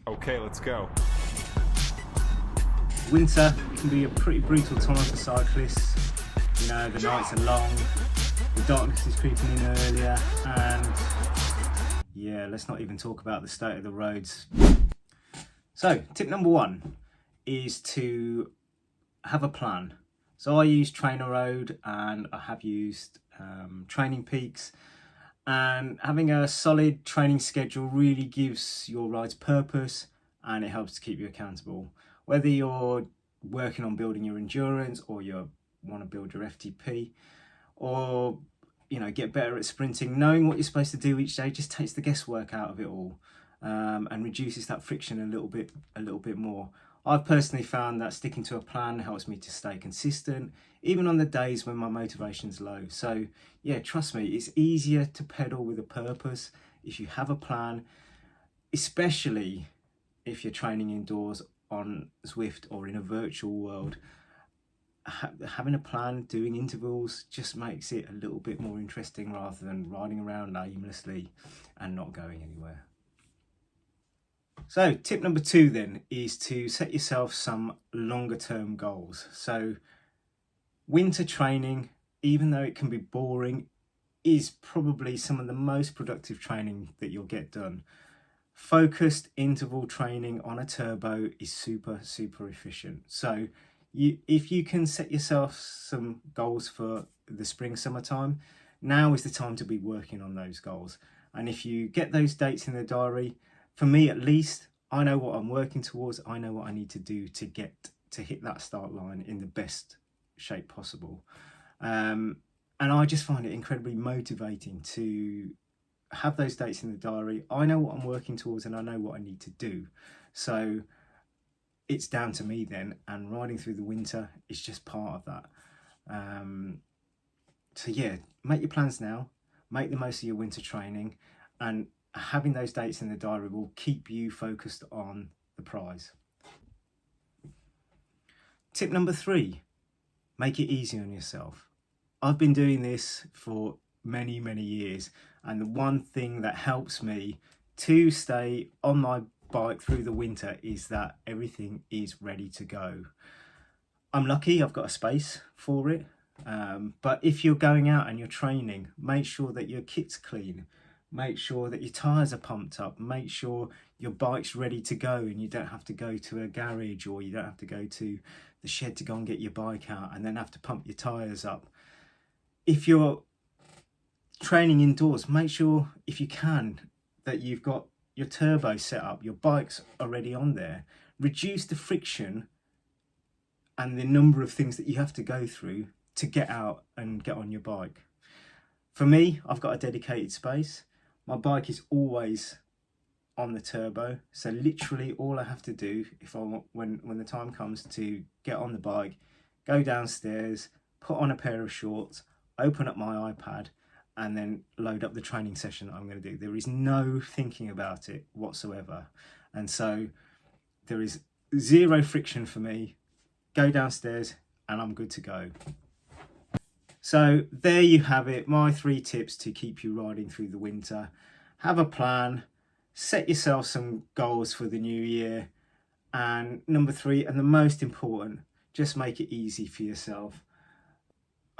Okay, let's go. Winter can be a pretty brutal time for cyclists. You know, the nights are long, the darkness is creeping in earlier, and yeah, let's not even talk about the state of the roads. So, tip number one is to have a plan. So I use Trainer Road and I have used Training Peaks, and having a solid training schedule really gives your rides purpose and it helps to keep you accountable. Whether you're working on building your endurance or you want to build your FTP or get better at sprinting, knowing what you're supposed to do each day just takes the guesswork out of it all, and reduces that friction a little bit more. I've personally found that sticking to a plan helps me to stay consistent, even on the days when my motivation's low. So yeah, trust me, it's easier to pedal with a purpose if you have a plan, especially if you're training indoors on Zwift or in a virtual world. Having a plan, doing intervals just makes it a little bit more interesting rather than riding around aimlessly and not going anywhere. So tip number two then is to set yourself some longer term goals. So winter training, even though it can be boring, is probably some of the most productive training that you'll get done. Focused interval training on a turbo is super efficient. So if you can set yourself some goals for the spring, summertime, now is the time to be working on those goals. And if you get those dates in the diary, for me at least, I know what I'm working towards. I know what I need to do to hit that start line in the best shape possible. And I just find it incredibly motivating to have those dates in the diary. I know what I'm working towards and I know what I need to do. So it's down to me then, and riding through the winter is just part of that. So yeah, make your plans now, make the most of your winter training, and having those dates in the diary will keep you focused on the prize. Tip number three, make it easy on yourself. I've been doing this for many years, and the one thing that helps me to stay on my bike through the winter is that everything is ready to go. I'm lucky I've got a space for it, but if you're going out and you're training, make sure that your kit's clean, make sure that your tyres are pumped up, make sure your bike's ready to go and you don't have to go to a garage or you don't have to go to the shed to go and get your bike out and then have to pump your tyres up. If you're training indoors, make sure, if you can, that you've got your turbo set up, your bike's already on there. Reduce the friction and the number of things that you have to go through to get out and get on your bike. For me, I've got a dedicated space. My bike is always on the turbo, so literally all I have to do if I want, when the time comes to get on the bike, go downstairs, put on a pair of shorts, open up my iPad, and then load up the training session that I'm going to do. There is no thinking about it whatsoever. And so there is zero friction for me. Go downstairs and I'm good to go. So there you have it, my 3 tips to keep you riding through the winter. Have a plan, set yourself some goals for the new year. And number 3, and the most important, just make it easy for yourself.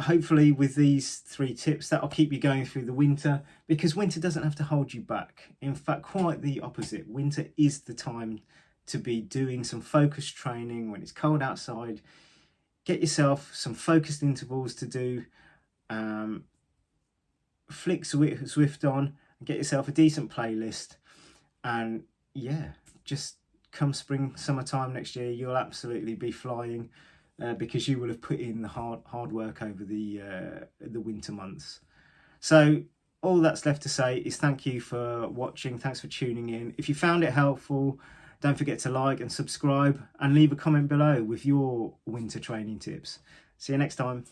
Hopefully with these 3 tips, that'll keep you going through the winter, because winter doesn't have to hold you back. In fact, quite the opposite. Winter is the time to be doing some focused training when it's cold outside. Get yourself some focused intervals to do. Flick Zwift on and get yourself a decent playlist. And yeah, just come spring, summertime next year, you'll absolutely be flying. Because you will have put in the hard work over the winter months. So all that's left to say is thank you for watching. Thanks for tuning in. If you found it helpful, don't forget to like and subscribe and leave a comment below with your winter training tips. See you next time.